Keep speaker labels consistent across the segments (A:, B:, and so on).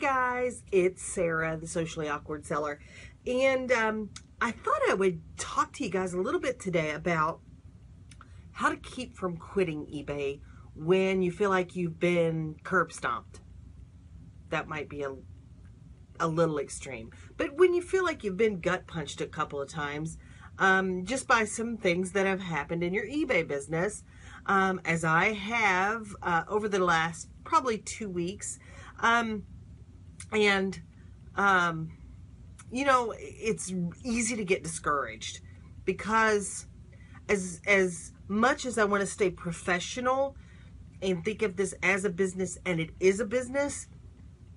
A: guys, it's Sarah, the Socially Awkward Seller, and I thought I would talk to you guys a little bit today about how to keep from quitting eBay when you feel like you've been curb stomped. That might be a little extreme, but when you feel like you've been gut punched a couple of times, just by some things that have happened in your eBay business, as I have over the last probably 2 weeks. You know, it's easy to get discouraged because as much as I want to stay professional and think of this as a business, and it is a business,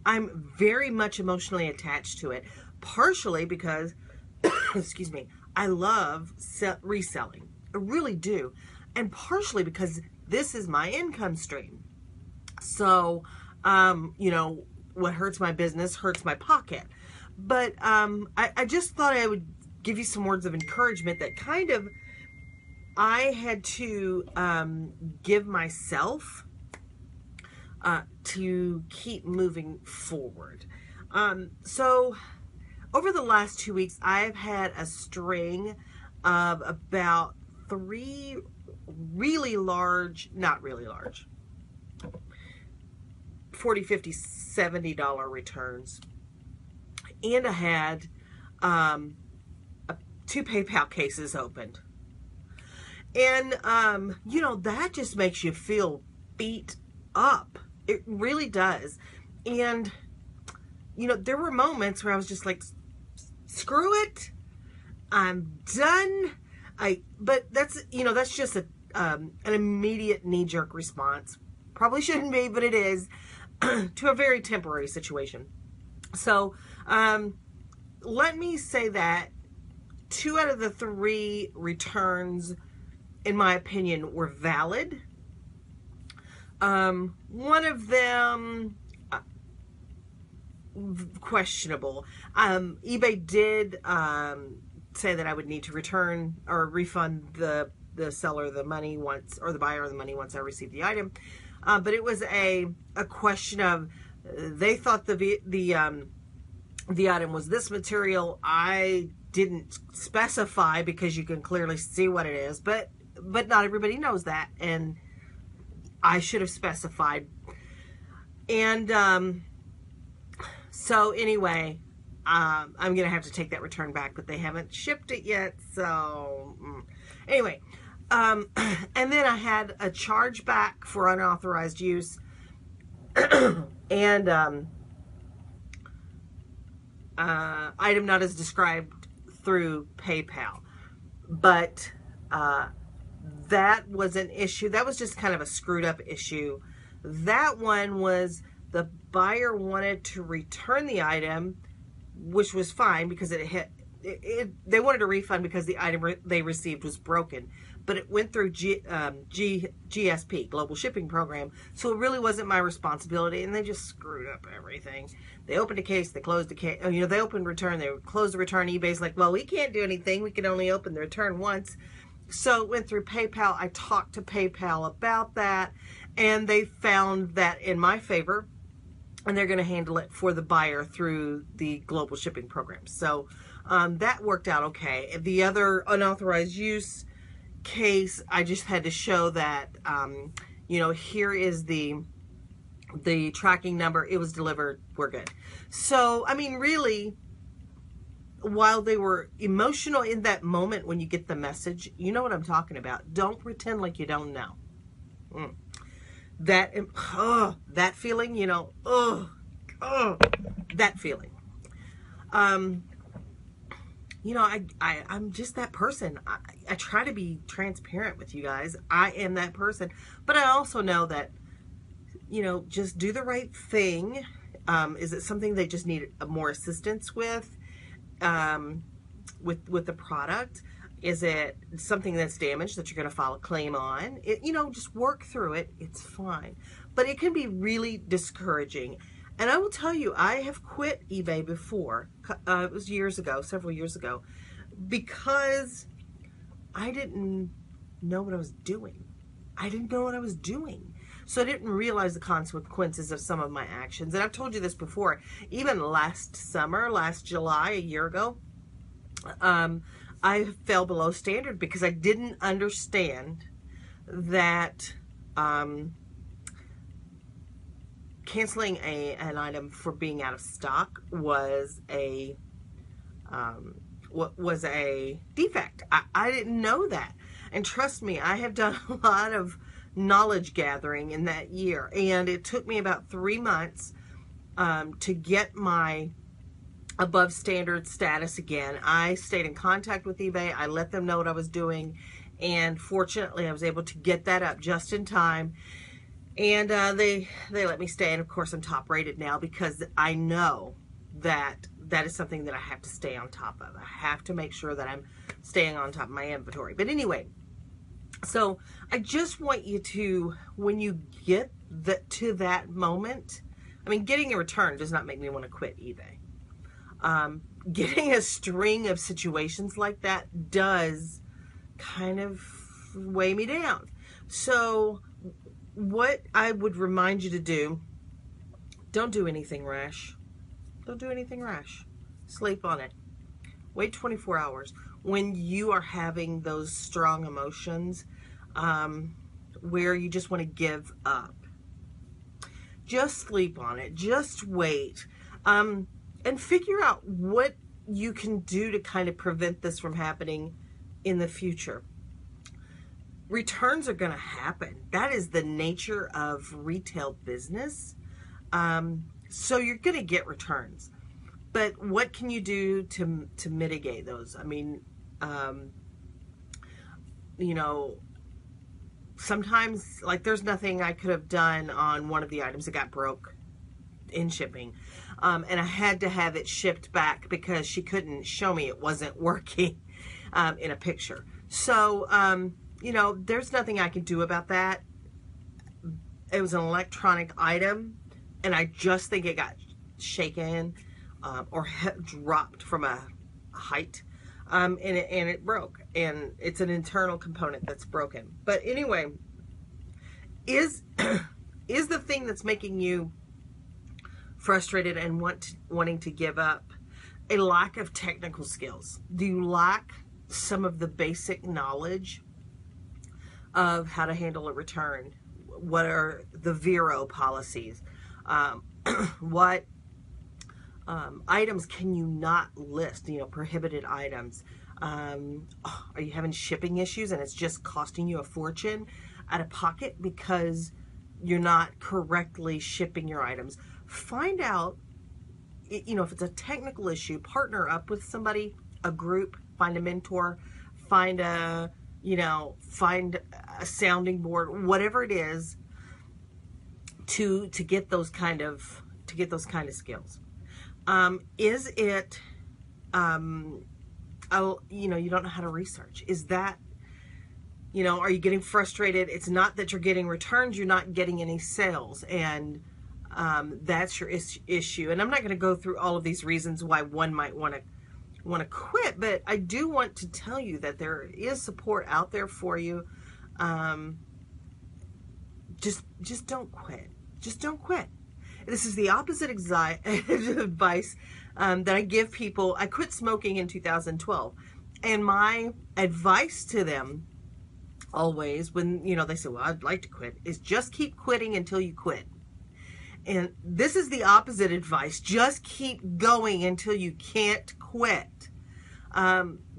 A: I'm very much emotionally attached to it, partially because, excuse me, I love reselling. I really do. And partially because this is my income stream. So, you know, what hurts my business hurts my pocket. But I just thought I would give you some words of encouragement that kind of I had to give myself to keep moving forward. So over the last 2 weeks, I've had a string of about 3 really large, not really large, $40, $50, $70 returns. And I had 2 PayPal cases opened. And, you know, that just makes you feel beat up. It really does. And, you know, there were moments where I was just like, screw it. I'm done. But that's, you know, that's just an immediate knee-jerk response. Probably shouldn't be, but it is, to a very temporary situation. So, let me say that 2 out of the 3 returns, in my opinion, were valid. One of them, questionable. eBay did say that I would need to return or refund the seller the money once, or the buyer the money once I received the item. But it was a question of, they thought the item was this material. I didn't specify because you can clearly see what it is, but not everybody knows that, and I should have specified. And so anyway, I'm gonna have to take that return back, but they haven't shipped it yet. So anyway, and then I had a chargeback for unauthorized use, and item not as described through PayPal. But that was an issue. That was just kind of a screwed up issue. That one was the buyer wanted to return the item, which was fine because they wanted a refund because the item they received was broken. But it went through GSP, Global Shipping Program, so it really wasn't my responsibility, and they just screwed up everything. They opened a case, they closed a case. You know, they opened return, they closed the return. eBay's like, well, we can't do anything. We can only open the return once. So it went through PayPal. I talked to PayPal about that, and they found that in my favor, and they're going to handle it for the buyer through the Global Shipping Program. So that worked out okay. The other unauthorized use case, I just had to show that, you know, here is the tracking number. It was delivered. We're good. So, I mean, really, while they were emotional in that moment when you get the message, you know what I'm talking about. Don't pretend like you don't know. That feeling, you know, that feeling. You know, I'm just that person. I try to be transparent with you guys. I am that person. But I also know that, you know, just do the right thing. Is it something they just need more assistance with the product? Is it something that's damaged that you're going to file a claim on? You know, just work through it. It's fine. But it can be really discouraging. And I will tell you, I have quit eBay before. It was years ago, several years ago, because I didn't know what I was doing. I didn't know what I was doing. So I didn't realize the consequences of some of my actions. And I've told you this before, even last summer, last July, a year ago, I fell below standard because I didn't understand that canceling an item for being out of stock was a defect. I didn't know that. And trust me, I have done a lot of knowledge gathering in that year, and it took me about 3 months to get my above standard status again. I stayed in contact with eBay. I let them know what I was doing, and fortunately I was able to get that up just in time, and they let me stay. And of course I'm top rated now because I know that that is something that I have to stay on top of. I have to make sure that I'm staying on top of my inventory. But anyway, so I just want you to, when you get to that moment, I mean, getting a return does not make me want to quit eBay. Getting a string of situations like that does kind of weigh me down. So what I would remind you to do, don't do anything rash. Don't do anything rash. Sleep on it. Wait 24 hours. When you are having those strong emotions where you just want to give up, just sleep on it. Just wait. And figure out what you can do to kind of prevent this from happening in the future. Returns are going to happen. That is the nature of retail business. So you're going to get returns. But what can you do to mitigate those? I mean, you know, sometimes, like, there's nothing I could have done on one of the items that got broke in shipping. And I had to have it shipped back because she couldn't show me it wasn't working in a picture. So, you know, there's nothing I can do about that. It was an electronic item, and I just think it got shaken or dropped from a height, and it broke. And it's an internal component that's broken. But anyway, is the thing that's making you frustrated and wanting to give up a lack of technical skills? Do you lack some of the basic knowledge of how to handle a return? What are the Vero policies? What items can you not list? You know, prohibited items. Are you having shipping issues and it's just costing you a fortune out of pocket because you're not correctly shipping your items? Find out, you know, if it's a technical issue, partner up with somebody, a group, find a mentor, find a sounding board, whatever it is, to get those kind of skills. Is it, you know, you don't know how to research? Is that, you know, are you getting frustrated? It's not that you're getting returns, you're not getting any sales, and that's your issue. And I'm not going to go through all of these reasons why one might want to quit, but I do want to tell you that there is support out there for you. Just don't quit. Just don't quit. This is the opposite advice that I give people. I quit smoking in 2012, and my advice to them always, when, you know, they say, well, I'd like to quit, is just keep quitting until you quit. And this is the opposite advice. Just keep going until you can't quit.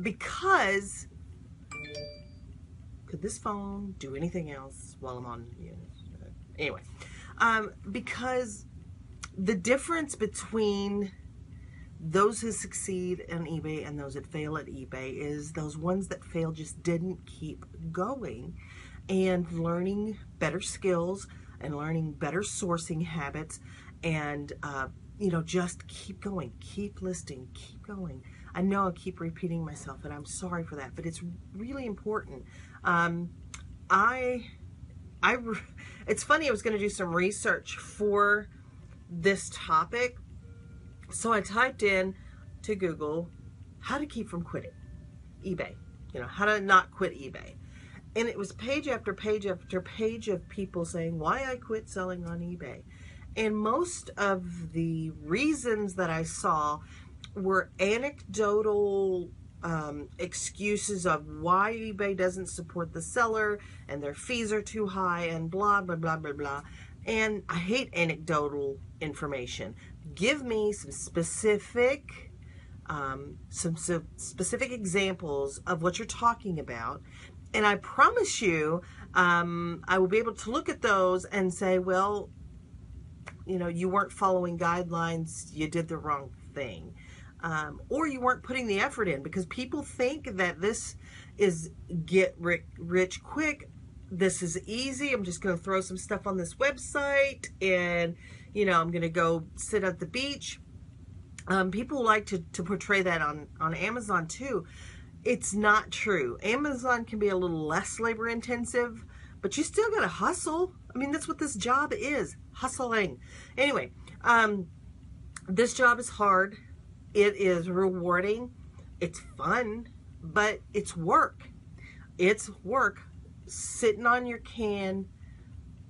A: Because could this phone do anything else while I'm on? Anyway, because the difference between those who succeed on eBay and those that fail at eBay is those ones that fail just didn't keep going and learning better skills and learning better sourcing habits, and you know, just keep going, keep listing, keep going. I know I keep repeating myself, and I'm sorry for that, but it's really important. It's funny, I was going to do some research for this topic, so I typed in to Google how to keep from quitting eBay, you know, how to not quit eBay. And it was page after page after page of people saying why I quit selling on eBay. And most of the reasons that I saw were anecdotal excuses of why eBay doesn't support the seller and their fees are too high and blah, blah, blah, blah, blah. And I hate anecdotal information. Give me some specific examples of what you're talking about. And I promise you, I will be able to look at those and say, well, you know, you weren't following guidelines, you did the wrong thing. Or you weren't putting the effort in, because people think that this is get rich quick. This is easy. I'm just going to throw some stuff on this website and, you know, I'm going to go sit at the beach. People like to portray that on Amazon too. It's not true. Amazon can be a little less labor intensive, but you still got to hustle. I mean, that's what this job is, hustling. Anyway, this job is hard. It is rewarding. It's fun, but it's work. It's work sitting on your can,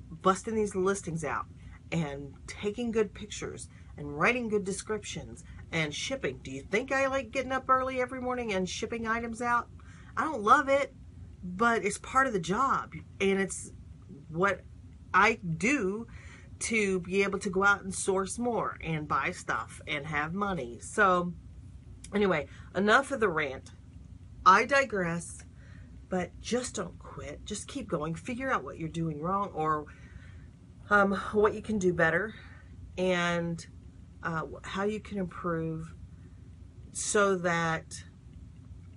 A: busting these listings out and taking good pictures and writing good descriptions and shipping. Do you think I like getting up early every morning and shipping items out? I don't love it, but it's part of the job, and it's what I do to be able to go out and source more and buy stuff and have money. So anyway, enough of the rant. I digress, but just don't quit. Just keep going. Figure out what you're doing wrong, or what you can do better, and how you can improve so that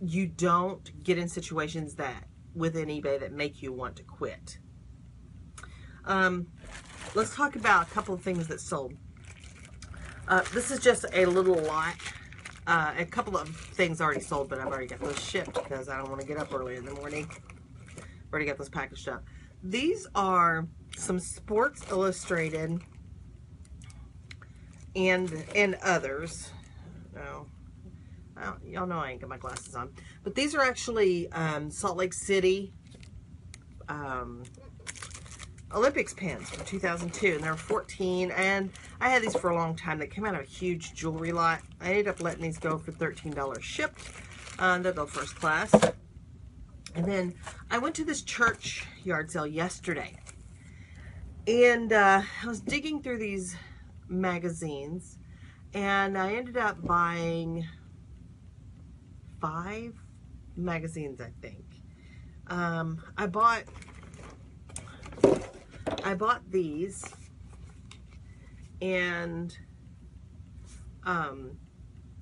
A: you don't get in situations that within eBay that make you want to quit. Let's talk about a couple of things that sold. This is just a little lot. A couple of things already sold, but I've already got those shipped because I don't want to get up early in the morning. Already got those packaged up. These are some Sports Illustrated and others. No, y'all know I ain't got my glasses on. But these are actually Salt Lake City Olympics pins from 2002, and they're 14, and I had these for a long time. They came out of a huge jewelry lot. I ended up letting these go for $13 shipped. They'll go first class. And then I went to this church yard sale yesterday, and I was digging through these magazines, and I ended up buying 5 magazines, I think. I bought these, and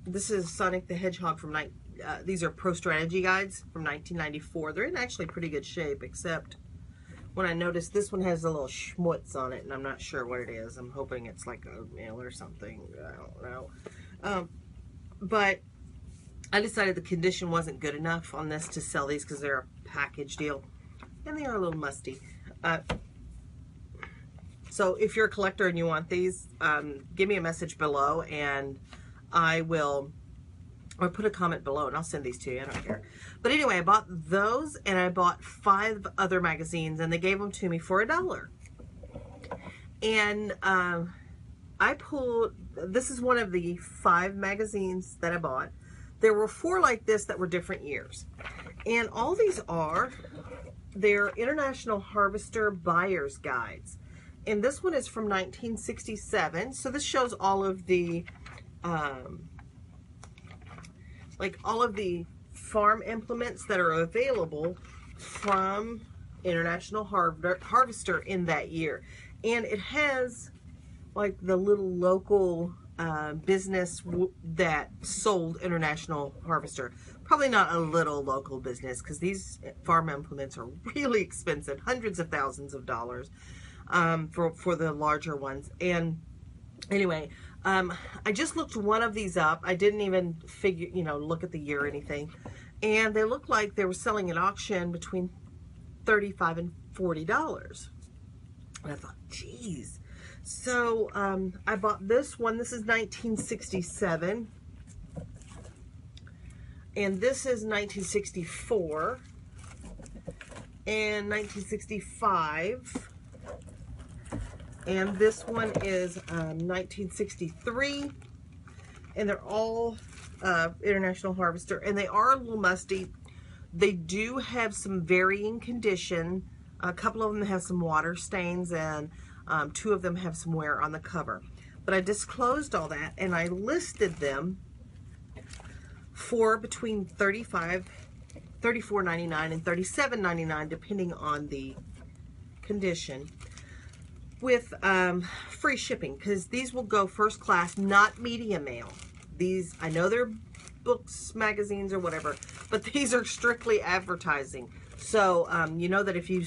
A: this is Sonic the Hedgehog from these are Pro Strategy Guides from 1994. They're in actually pretty good shape, except when I noticed this one has a little schmutz on it, and I'm not sure what it is. I'm hoping it's like oatmeal or something. I don't know. But I decided the condition wasn't good enough on this to sell these because they're a package deal, and they are a little musty. So if you're a collector and you want these, give me a message below, and or put a comment below, and I'll send these to you. I don't care. But anyway, I bought those, and I bought 5 other magazines, and they gave them to me for $1. And this is one of the 5 magazines that I bought. There were 4 like this that were different years. And all these they're International Harvester Buyer's Guides. And this one is from 1967. So this shows all of the farm implements that are available from International Harvester in that year. And it has like the little local business that sold International Harvester. Probably not a little local business, because these farm implements are really expensive, hundreds of thousands of dollars for the larger ones. And anyway, I just looked one of these up. I didn't even look at the year or anything. And they looked like they were selling at auction between $35 and $40. And I thought, geez. So I bought this one. This is 1967. And this is 1964. and 1965. And this one is 1963. And they're all International Harvester. And they are a little musty. They do have some varying condition. A couple of them have some water stains, and 2 of them have some wear on the cover. But I disclosed all that, and I listed them for between $34.99 and $37.99, depending on the condition, with free shipping, because these will go first class, not media mail. These, I know they're books, magazines, or whatever, but these are strictly advertising. So you know that if you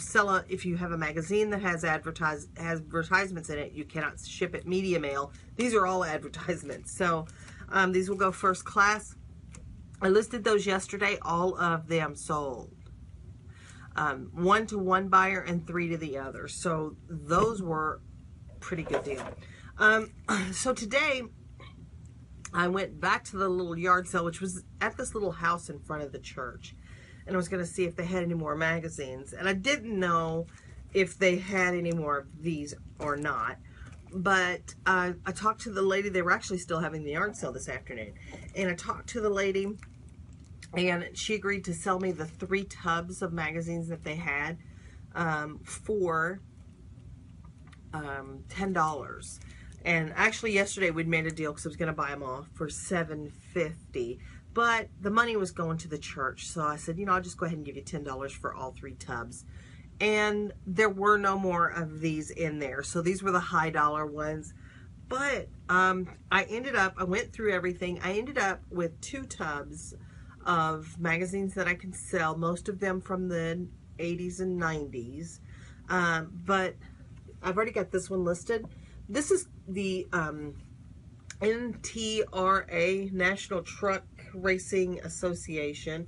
A: have a magazine that has advertisements in it, you cannot ship it media mail. These are all advertisements. So these will go first class. I listed those yesterday. All of them sold. 1 to one buyer and 3 to the other. So those were pretty good deal. So today I went back to the little yard sale, which was at this little house in front of the church. And I was going to see if they had any more magazines. And I didn't know if they had any more of these or not. But I talked to the lady. They were actually still having the yard sale this afternoon. And I talked to the lady, and she agreed to sell me the 3 tubs of magazines that they had for $10. And actually yesterday we'd made a deal because I was going to buy them all for $7.50. But the money was going to the church. So I said, you know, I'll just go ahead and give you $10 for all 3 tubs. And there were no more of these in there. So these were the high dollar ones. But I went through everything. I ended up with 2 tubs of magazines that I can sell. Most of them from the 80s and 90s. But I've already got this one listed. This is the NTRA, National Tractor Racing Association.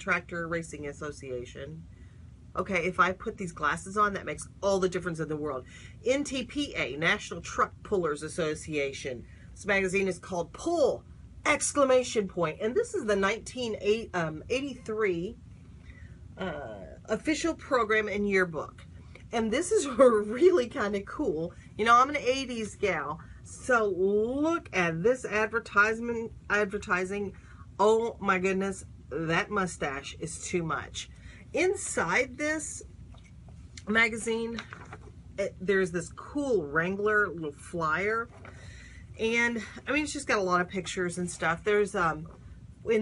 A: Okay, if I put these glasses on, that makes all the difference in the world. NTPA, National Truck Pullers Association. This magazine is called Pull! And this is the 1983 official program and yearbook. And this is really kind of cool. You know, I'm an 80s gal. So look at this advertising. Oh my goodness, that mustache is too much. Inside this magazine, there's this cool Wrangler little flyer. And I mean, it's just got a lot of pictures and stuff. There's in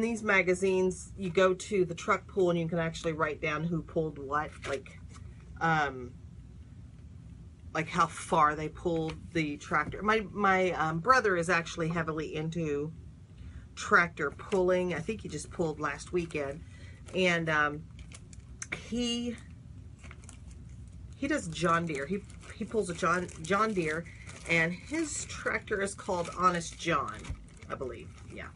A: these magazines, you go to the truck pull and you can actually write down who pulled what, like how far they pulled the tractor. My brother is actually heavily into tractor pulling. I think he just pulled last weekend, and he does John Deere. He pulls a John Deere, and his tractor is called Honest John, I believe. Yeah.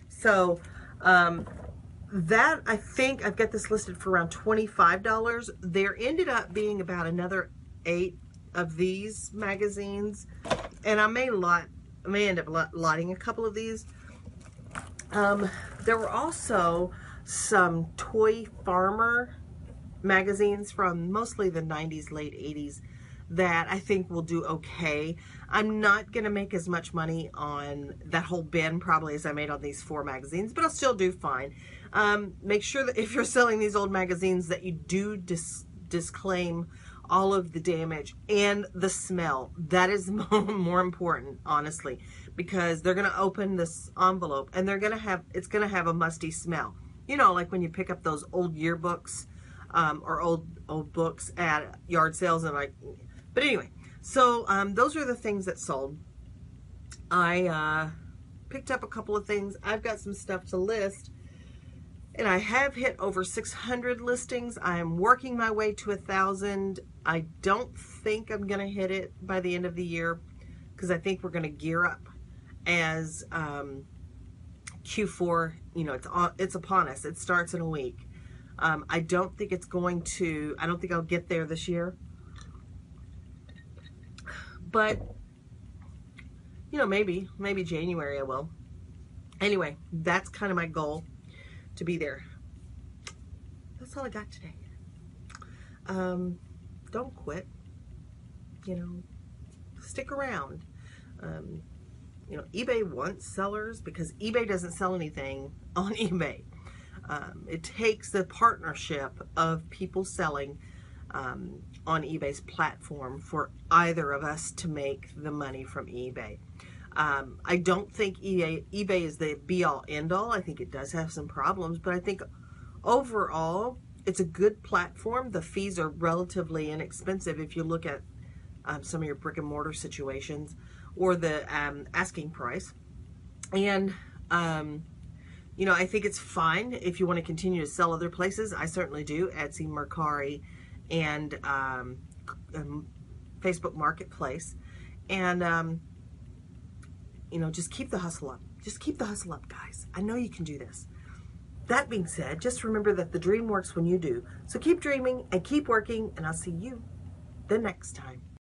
A: So that, I think I've got this listed for around $25. There ended up being about another 8 of these magazines, and I may end up lotting a couple of these. There were also some Toy Farmer magazines from mostly the 90s, late 80s, that I think will do okay. I'm not going to make as much money on that whole bin probably as I made on these 4 magazines, but I'll still do fine. Make sure that if you're selling these old magazines that you do disclaim all of the damage and the smell. That is more important, honestly, because they're going to open this envelope and it's going to have a musty smell. You know, like when you pick up those old yearbooks or old books at yard sales, and but anyway, so those are the things that sold. I picked up a couple of things. I've got some stuff to list, and I have hit over 600 listings. I am working my way to 1,000. I don't think I'm going to hit it by the end of the year, because I think we're going to gear up as Q4. You know, it's upon us. It starts in a week. I don't think I'll get there this year, but you know, maybe January I will. Anyway, that's kind of my goal, to be there. That's all I got today. don't quit. You know, stick around. You know, eBay wants sellers because eBay doesn't sell anything on eBay. It takes the partnership of people selling on eBay's platform for either of us to make the money from eBay. I don't think eBay is the be-all, end-all. I think it does have some problems, but I think overall it's a good platform. The fees are relatively inexpensive if you look at some of your brick and mortar situations, or the asking price. And you know, I think it's fine if you want to continue to sell other places. I certainly do. Etsy, Mercari, and Facebook Marketplace. And you know, just keep the hustle up. Just keep the hustle up, guys. I know you can do this. That being said, just remember that the dream works when you do. So keep dreaming and keep working, and I'll see you the next time.